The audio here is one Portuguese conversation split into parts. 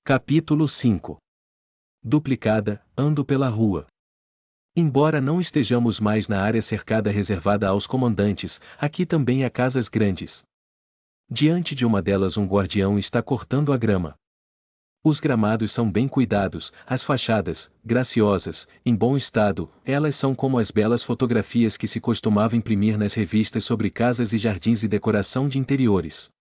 Capítulo 5. Duplicada, ando pela rua. Embora não estejamos mais na área cercada reservada aos comandantes, aqui também há casas grandes. Diante de uma delas um guardião está cortando a grama. Os gramados são bem cuidados, as fachadas, graciosas, em bom estado, elas são como as belas fotografias que se costumava imprimir nas revistas sobre casas e jardins e decoração de interiores.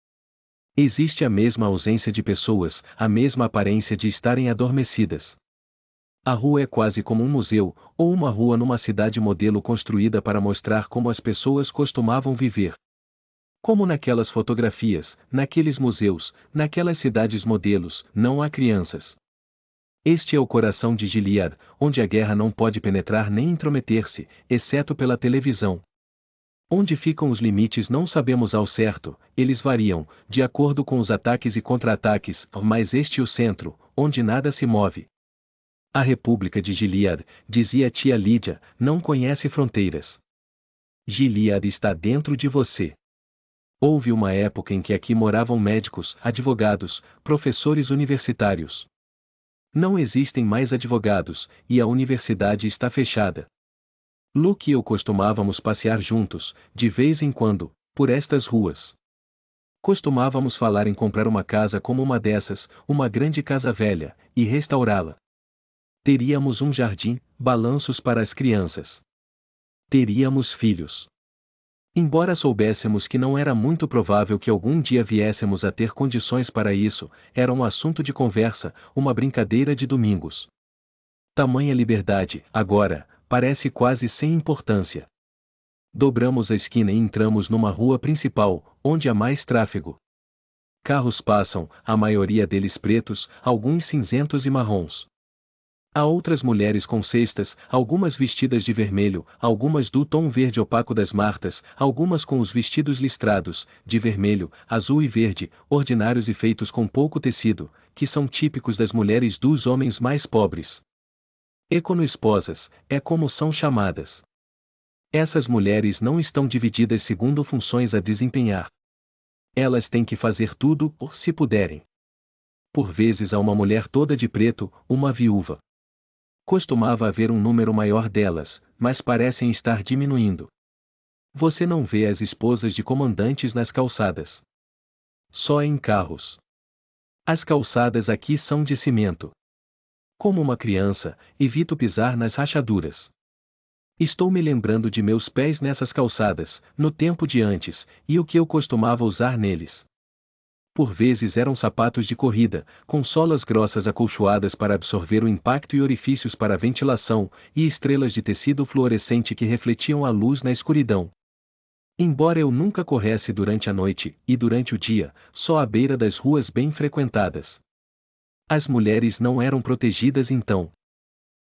Existe a mesma ausência de pessoas, a mesma aparência de estarem adormecidas. A rua é quase como um museu, ou uma rua numa cidade modelo construída para mostrar como as pessoas costumavam viver. Como naquelas fotografias, naqueles museus, naquelas cidades modelos, não há crianças. Este é o coração de Gilead, onde a guerra não pode penetrar nem intrometer-se, exceto pela televisão. Onde ficam os limites não sabemos ao certo, eles variam, de acordo com os ataques e contra-ataques, mas este é o centro, onde nada se move. A República de Gilead, dizia tia Lídia, não conhece fronteiras. Gilead está dentro de você. Houve uma época em que aqui moravam médicos, advogados, professores universitários. Não existem mais advogados, e a universidade está fechada. Luke e eu costumávamos passear juntos, de vez em quando, por estas ruas. Costumávamos falar em comprar uma casa como uma dessas, uma grande casa velha, e restaurá-la. Teríamos um jardim, balanços para as crianças. Teríamos filhos. Embora soubéssemos que não era muito provável que algum dia viéssemos a ter condições para isso, era um assunto de conversa, uma brincadeira de domingos. Tamanha liberdade, agora, parece quase sem importância. Dobramos a esquina e entramos numa rua principal, onde há mais tráfego. Carros passam, a maioria deles pretos, alguns cinzentos e marrons. Há outras mulheres com cestas, algumas vestidas de vermelho, algumas do tom verde opaco das martas, algumas com os vestidos listrados, de vermelho, azul e verde, ordinários e feitos com pouco tecido, que são típicos das mulheres dos homens mais pobres. Econo-esposas, é como são chamadas. Essas mulheres não estão divididas segundo funções a desempenhar. Elas têm que fazer tudo, se puderem. Por vezes há uma mulher toda de preto, uma viúva. Costumava haver um número maior delas, mas parecem estar diminuindo. Você não vê as esposas de comandantes nas calçadas. Só em carros. As calçadas aqui são de cimento. Como uma criança, evito pisar nas rachaduras. Estou me lembrando de meus pés nessas calçadas, no tempo de antes, e o que eu costumava usar neles. Por vezes eram sapatos de corrida, com solas grossas acolchoadas para absorver o impacto e orifícios para a ventilação, e estrelas de tecido fluorescente que refletiam a luz na escuridão. Embora eu nunca corresse durante a noite, e durante o dia, só à beira das ruas bem frequentadas. As mulheres não eram protegidas então.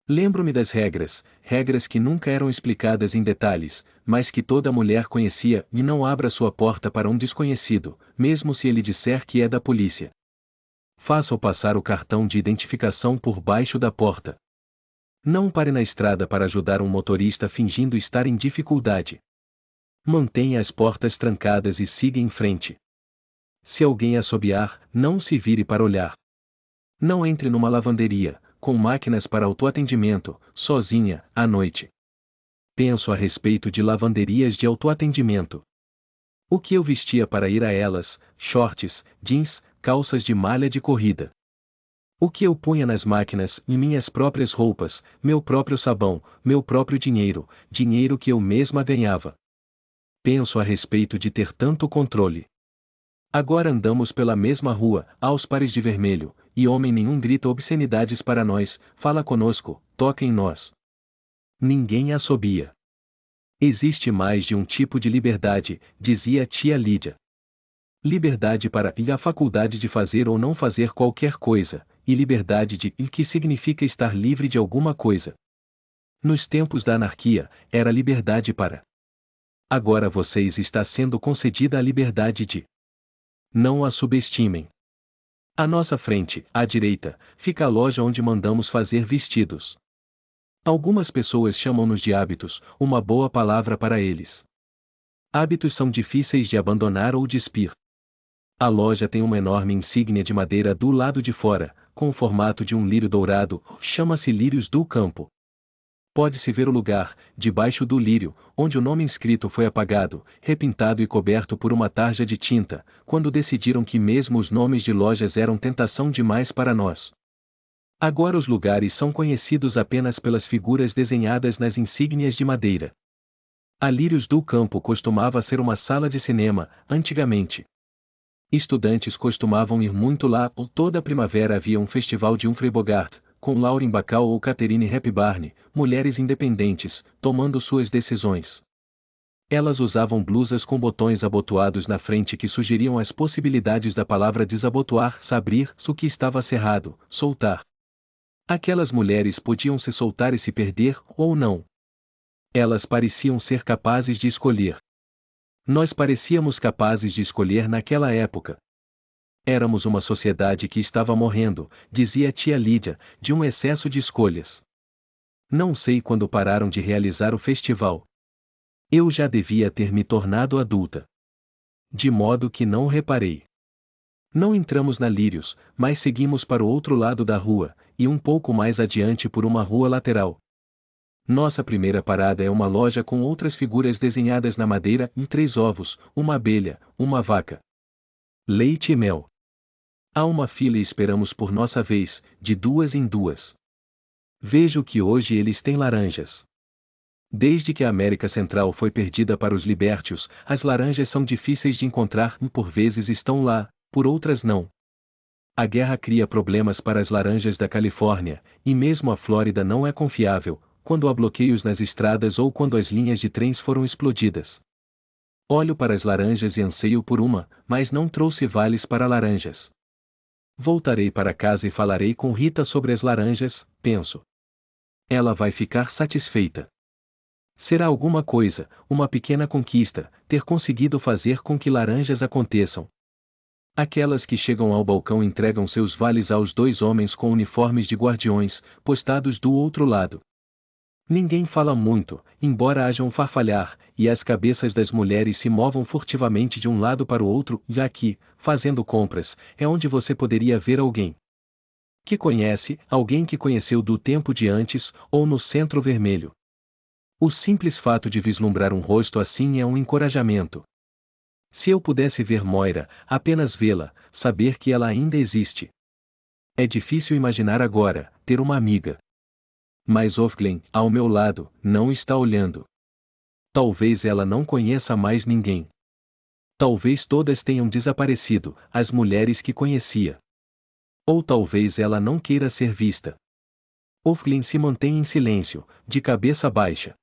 Lembro-me das regras que nunca eram explicadas em detalhes, mas que toda mulher conhecia, e não abra sua porta para um desconhecido, mesmo se ele disser que é da polícia. Faça-o passar o cartão de identificação por baixo da porta. Não pare na estrada para ajudar um motorista fingindo estar em dificuldade. Mantenha as portas trancadas e siga em frente. Se alguém assobiar, não se vire para olhar. Não entre numa lavanderia, com máquinas para autoatendimento, sozinha, à noite. Penso a respeito de lavanderias de autoatendimento. O que eu vestia para ir a elas? Shorts, jeans, calças de malha de corrida. O que eu punha nas máquinas? Minhas próprias roupas, meu próprio sabão, meu próprio dinheiro, dinheiro que eu mesma ganhava. Penso a respeito de ter tanto controle. Agora andamos pela mesma rua, aos pares de vermelho, e homem nenhum grita obscenidades para nós, fala conosco, toca em nós. Ninguém assobia. Existe mais de um tipo de liberdade, dizia tia Lídia. Liberdade para e a faculdade de fazer ou não fazer qualquer coisa, e liberdade de que significa estar livre de alguma coisa. Nos tempos da anarquia, era liberdade para. Agora vocês está sendo concedida a liberdade de. Não a subestimem. À nossa frente, à direita, fica a loja onde mandamos fazer vestidos. Algumas pessoas chamam-nos de hábitos, uma boa palavra para eles. Hábitos são difíceis de abandonar ou despir. A loja tem uma enorme insígnia de madeira do lado de fora, com o formato de um lírio dourado, chama-se Lírios do Campo. Pode-se ver o lugar, debaixo do lírio, onde o nome inscrito foi apagado, repintado e coberto por uma tarja de tinta, quando decidiram que mesmo os nomes de lojas eram tentação demais para nós. Agora os lugares são conhecidos apenas pelas figuras desenhadas nas insígnias de madeira. A Lírios do Campo costumava ser uma sala de cinema, antigamente. Estudantes costumavam ir muito lá, toda a primavera havia um festival de Humphrey Bogart, com Lauren Bacall ou Catherine Hepburn, mulheres independentes, tomando suas decisões. Elas usavam blusas com botões abotoados na frente que sugeriam as possibilidades da palavra desabotoar, abrir, o que estava cerrado, soltar. Aquelas mulheres podiam se soltar e se perder, ou não. Elas pareciam ser capazes de escolher. Nós parecíamos capazes de escolher naquela época. Éramos uma sociedade que estava morrendo, dizia tia Lídia, de um excesso de escolhas. Não sei quando pararam de realizar o festival. Eu já devia ter me tornado adulta. De modo que não reparei. Não entramos na Lírios, mas seguimos para o outro lado da rua, e um pouco mais adiante por uma rua lateral. Nossa primeira parada é uma loja com outras figuras desenhadas na madeira e 3 ovos, uma abelha, uma vaca. Leite e mel. Há uma fila e esperamos por nossa vez, de 2 em 2. Vejo que hoje eles têm laranjas. Desde que a América Central foi perdida para os libértios, as laranjas são difíceis de encontrar e por vezes estão lá, por outras não. A guerra cria problemas para as laranjas da Califórnia, e mesmo a Flórida não é confiável, quando há bloqueios nas estradas ou quando as linhas de trens foram explodidas. Olho para as laranjas e anseio por uma, mas não trouxe vales para laranjas. Voltarei para casa e falarei com Rita sobre as laranjas, penso. Ela vai ficar satisfeita. Será alguma coisa, uma pequena conquista, ter conseguido fazer com que laranjas aconteçam. Aquelas que chegam ao balcão entregam seus vales aos 2 homens com uniformes de guardiões, postados do outro lado. Ninguém fala muito, embora haja um farfalhar, e as cabeças das mulheres se movam furtivamente de um lado para o outro, e aqui, fazendo compras, é onde você poderia ver alguém que conhece, alguém que conheceu do tempo de antes, ou no Centro Vermelho. O simples fato de vislumbrar um rosto assim é um encorajamento. Se eu pudesse ver Moira, apenas vê-la, saber que ela ainda existe. É difícil imaginar agora, ter uma amiga. Mas Ofglen, ao meu lado, não está olhando. Talvez ela não conheça mais ninguém. Talvez todas tenham desaparecido, as mulheres que conhecia. Ou talvez ela não queira ser vista. Ofglen se mantém em silêncio, de cabeça baixa.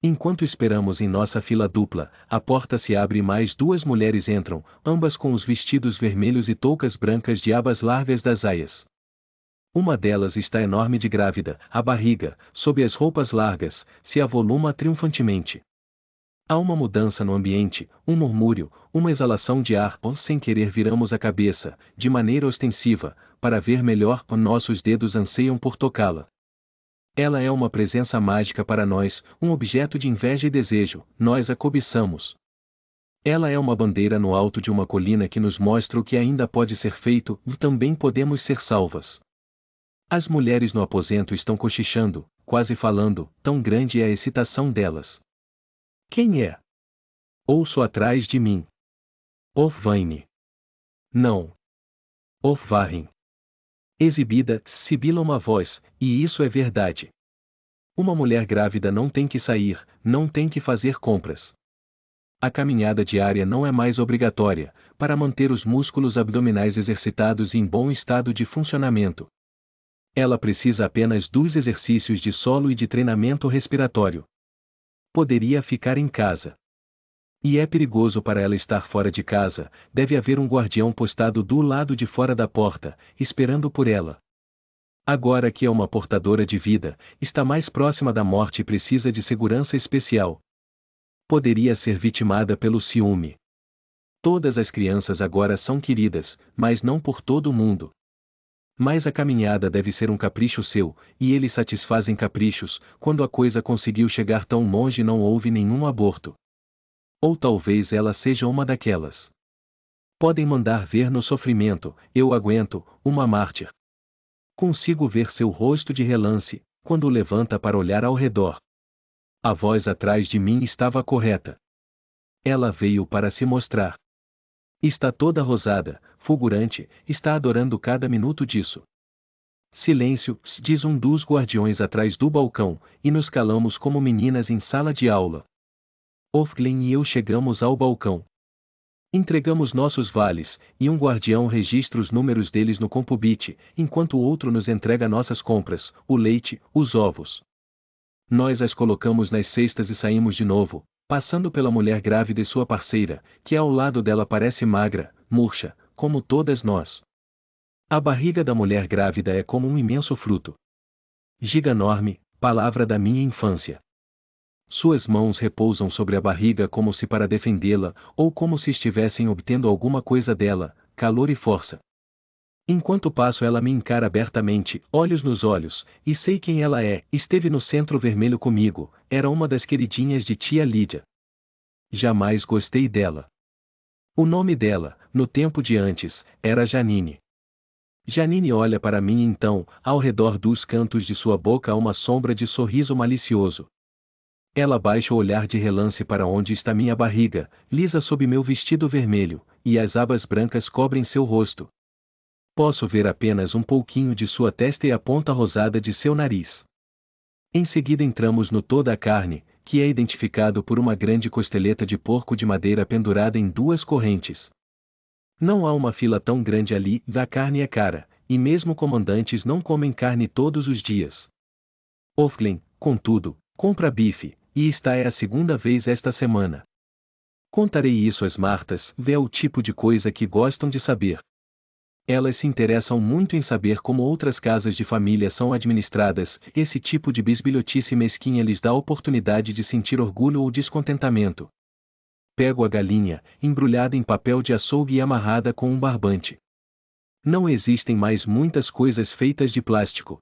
Enquanto esperamos em nossa fila dupla, a porta se abre e mais 2 mulheres entram, ambas com os vestidos vermelhos e toucas brancas de abas largas das aias. Uma delas está enorme de grávida, a barriga, sob as roupas largas, se avoluma triunfantemente. Há uma mudança no ambiente, um murmúrio, uma exalação de ar, sem querer viramos a cabeça, de maneira ostensiva, para ver melhor, nossos dedos anseiam por tocá-la. Ela é uma presença mágica para nós, um objeto de inveja e desejo, nós a cobiçamos. Ela é uma bandeira no alto de uma colina que nos mostra o que ainda pode ser feito, e também podemos ser salvas. As mulheres no aposento estão cochichando, quase falando, tão grande é a excitação delas. Quem é? Ouço atrás de mim. Ofvaine. Não. Ofvarrin. Exibida, sibila uma voz, e isso é verdade. Uma mulher grávida não tem que sair, não tem que fazer compras. A caminhada diária não é mais obrigatória, para manter os músculos abdominais exercitados e em bom estado de funcionamento. Ela precisa apenas 2 exercícios de solo e de treinamento respiratório. Poderia ficar em casa. E é perigoso para ela estar fora de casa, deve haver um guardião postado do lado de fora da porta, esperando por ela. Agora que é uma portadora de vida, está mais próxima da morte e precisa de segurança especial. Poderia ser vitimada pelo ciúme. Todas as crianças agora são queridas, mas não por todo mundo. Mas a caminhada deve ser um capricho seu, e eles satisfazem caprichos, quando a coisa conseguiu chegar tão longe e não houve nenhum aborto. Ou talvez ela seja uma daquelas. Podem mandar ver no sofrimento, eu aguento, uma mártir. Consigo ver seu rosto de relance, quando levanta para olhar ao redor. A voz atrás de mim estava correta. Ela veio para se mostrar. Está toda rosada, fulgurante, está adorando cada minuto disso. Silêncio, diz um dos guardiões atrás do balcão, e nos calamos como meninas em sala de aula. Ofglin e eu chegamos ao balcão. Entregamos nossos vales, e um guardião registra os números deles no Compubit, enquanto o outro nos entrega nossas compras, o leite, os ovos. Nós as colocamos nas cestas e saímos de novo, passando pela mulher grávida e sua parceira, que ao lado dela parece magra, murcha, como todas nós. A barriga da mulher grávida é como um imenso fruto. Giganorme, palavra da minha infância. Suas mãos repousam sobre a barriga como se para defendê-la, ou como se estivessem obtendo alguma coisa dela, calor e força. Enquanto passo ela me encara abertamente, olhos nos olhos, e sei quem ela é, esteve no Centro Vermelho comigo, era uma das queridinhas de tia Lídia. Jamais gostei dela. O nome dela, no tempo de antes, era Janine. Janine olha para mim e então, ao redor dos cantos de sua boca há uma sombra de sorriso malicioso. Ela baixa o olhar de relance para onde está minha barriga, lisa sob meu vestido vermelho, e as abas brancas cobrem seu rosto. Posso ver apenas um pouquinho de sua testa e a ponta rosada de seu nariz. Em seguida entramos no toda a carne, que é identificado por uma grande costeleta de porco de madeira pendurada em duas correntes. Não há uma fila tão grande ali, a carne é cara, e mesmo comandantes não comem carne todos os dias. Ofglin, contudo, compra bife, e esta é a segunda vez esta semana. Contarei isso às Martas, é o tipo de coisa que gostam de saber. Elas se interessam muito em saber como outras casas de família são administradas, esse tipo de bisbilhotice mesquinha lhes dá a oportunidade de sentir orgulho ou descontentamento. Pego a galinha, embrulhada em papel de açougue e amarrada com um barbante. Não existem mais muitas coisas feitas de plástico.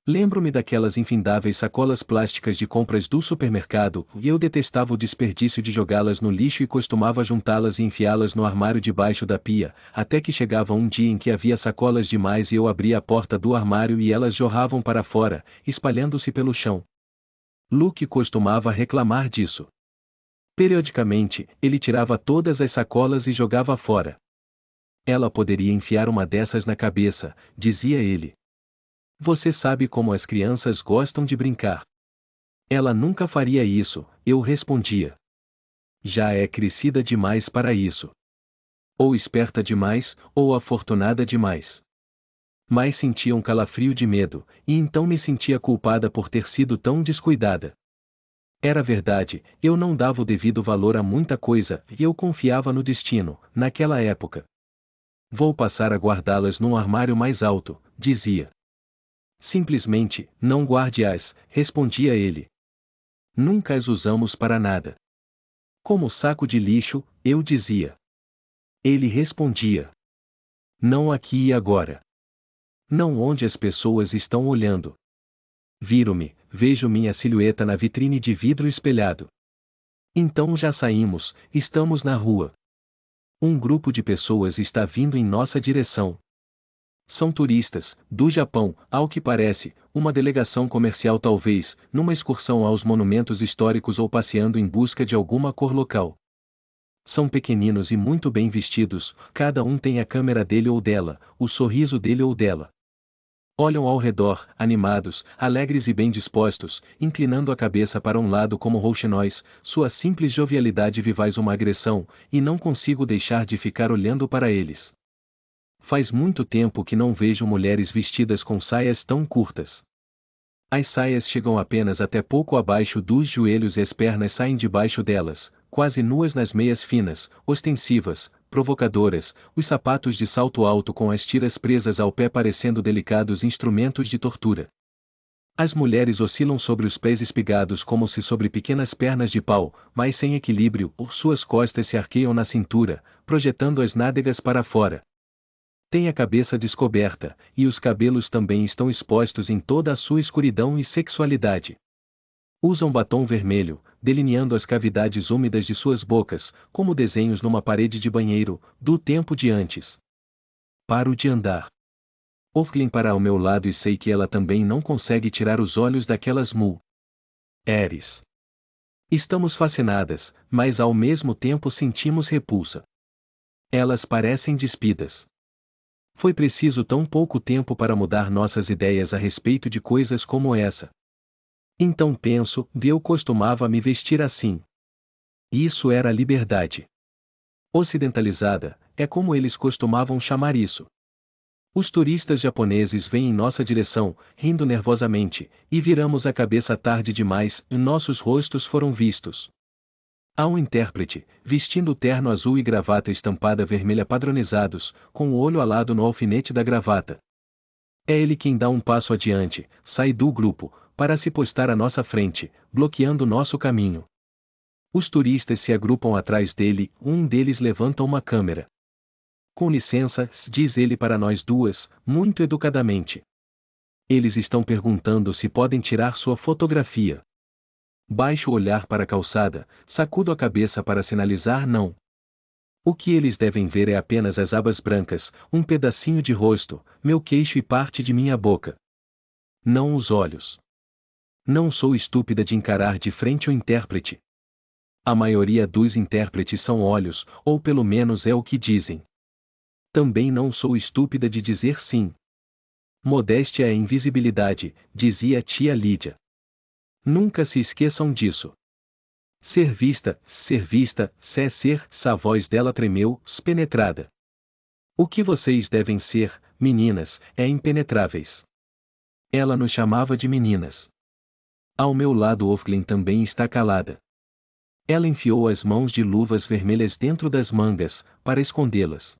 Lembro-me daquelas infindáveis sacolas plásticas de compras do supermercado, e eu detestava o desperdício de jogá-las no lixo e costumava juntá-las e enfiá-las no armário debaixo da pia, até que chegava um dia em que havia sacolas demais e eu abria a porta do armário e elas jorravam para fora, espalhando-se pelo chão. Luke costumava reclamar disso. Periodicamente, ele tirava todas as sacolas e jogava fora. Ela poderia enfiar uma dessas na cabeça, dizia ele. Você sabe como as crianças gostam de brincar. Ela nunca faria isso, eu respondia. Já é crescida demais para isso. Ou esperta demais, ou afortunada demais. Mas sentia um calafrio de medo, e então me sentia culpada por ter sido tão descuidada. Era verdade, eu não dava o devido valor a muita coisa, e eu confiava no destino, naquela época. Vou passar a guardá-las num armário mais alto, dizia. Simplesmente, não guarde-as, respondia ele. Nunca as usamos para nada. Como saco de lixo, eu dizia. Ele respondia. Não aqui e agora. Não onde as pessoas estão olhando. Viro-me, vejo minha silhueta na vitrine de vidro espelhado. Então já saímos, estamos na rua. Um grupo de pessoas está vindo em nossa direção. São turistas, do Japão, ao que parece, uma delegação comercial talvez, numa excursão aos monumentos históricos ou passeando em busca de alguma cor local. São pequeninos e muito bem vestidos, cada um tem a câmera dele ou dela, o sorriso dele ou dela. Olham ao redor, animados, alegres e bem dispostos, inclinando a cabeça para um lado como rouxinóis, sua simples jovialidade vivaz uma agressão, e não consigo deixar de ficar olhando para eles. Faz muito tempo que não vejo mulheres vestidas com saias tão curtas. As saias chegam apenas até pouco abaixo dos joelhos e as pernas saem debaixo delas, quase nuas nas meias finas, ostensivas, provocadoras, os sapatos de salto alto com as tiras presas ao pé parecendo delicados instrumentos de tortura. As mulheres oscilam sobre os pés espigados como se sobre pequenas pernas de pau, mas sem equilíbrio, suas costas se arqueiam na cintura, projetando as nádegas para fora. Tem a cabeça descoberta, e os cabelos também estão expostos em toda a sua escuridão e sexualidade. Usam batom vermelho, delineando as cavidades úmidas de suas bocas, como desenhos numa parede de banheiro, do tempo de antes. Paro de andar. Ofglin para ao meu lado e sei que ela também não consegue tirar os olhos daquelas mulheres. Estamos fascinadas, mas ao mesmo tempo sentimos repulsa. Elas parecem despidas. Foi preciso tão pouco tempo para mudar nossas ideias a respeito de coisas como essa. Então penso, eu costumava me vestir assim. Isso era liberdade. Ocidentalizada, é como eles costumavam chamar isso. Os turistas japoneses vêm em nossa direção, rindo nervosamente, e viramos a cabeça tarde demais, e nossos rostos foram vistos. Há um intérprete, vestindo terno azul e gravata estampada vermelha padronizados, com o olho alado no alfinete da gravata. É ele quem dá um passo adiante, sai do grupo, para se postar à nossa frente, bloqueando nosso caminho. Os turistas se agrupam atrás dele, um deles levanta uma câmera. Com licença, diz ele para nós duas, muito educadamente. Eles estão perguntando se podem tirar sua fotografia. Baixo o olhar para a calçada, sacudo a cabeça para sinalizar não. O que eles devem ver é apenas as abas brancas, um pedacinho de rosto, meu queixo e parte de minha boca. Não os olhos. Não sou estúpida de encarar de frente o intérprete. A maioria dos intérpretes são olhos, ou pelo menos é o que dizem. Também não sou estúpida de dizer sim. Modéstia é invisibilidade, dizia tia Lídia. Nunca se esqueçam disso. Ser vista, a voz dela tremeu, penetrada. O que vocês devem ser, meninas, é impenetráveis. Ela nos chamava de meninas. Ao meu lado Ofglin também está calada. Ela enfiou as mãos de luvas vermelhas dentro das mangas, para escondê-las.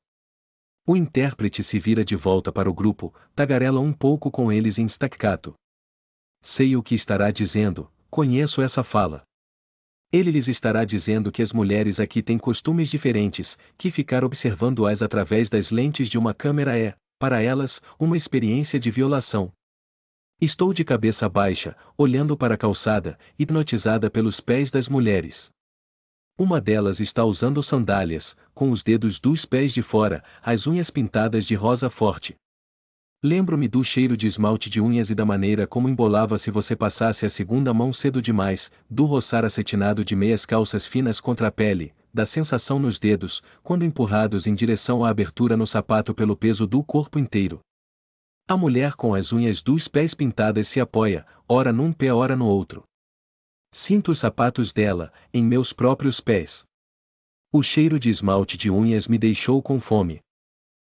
O intérprete se vira de volta para o grupo, tagarela um pouco com eles em staccato. Sei o que estará dizendo, conheço essa fala. Ele lhes estará dizendo que as mulheres aqui têm costumes diferentes, que ficar observando-as através das lentes de uma câmera é, para elas, uma experiência de violação. Estou de cabeça baixa, olhando para a calçada, hipnotizada pelos pés das mulheres. Uma delas está usando sandálias, com os dedos dos pés de fora, as unhas pintadas de rosa forte. Lembro-me do cheiro de esmalte de unhas e da maneira como embolava se você passasse a segunda mão cedo demais, do roçar acetinado de meias calças finas contra a pele, da sensação nos dedos, quando empurrados em direção à abertura no sapato pelo peso do corpo inteiro. A mulher com as unhas dos pés pintadas se apoia, ora num pé ora no outro. Sinto os sapatos dela, em meus próprios pés. O cheiro de esmalte de unhas me deixou com fome.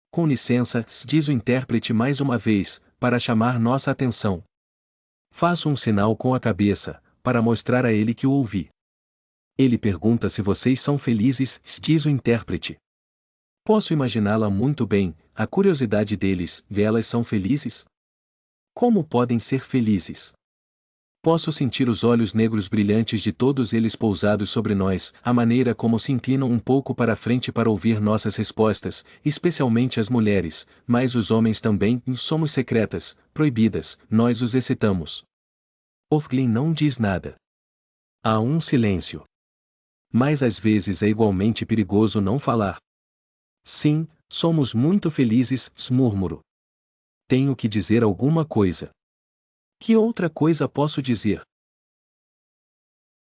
Com licença, diz o intérprete mais uma vez, para chamar nossa atenção. Faço um sinal com a cabeça, para mostrar a ele que o ouvi. Ele pergunta se vocês são felizes, diz o intérprete. Posso imaginá-la muito bem, a curiosidade deles, elas são felizes? Como podem ser felizes? Posso sentir os olhos negros brilhantes de todos eles pousados sobre nós, a maneira como se inclinam um pouco para a frente para ouvir nossas respostas, especialmente as mulheres, mas os homens também, somos secretas, proibidas, nós os excitamos. Ofglin não diz nada. Há um silêncio. Mas às vezes é igualmente perigoso não falar. Sim, somos muito felizes, murmuro. Tenho que dizer alguma coisa. Que outra coisa posso dizer?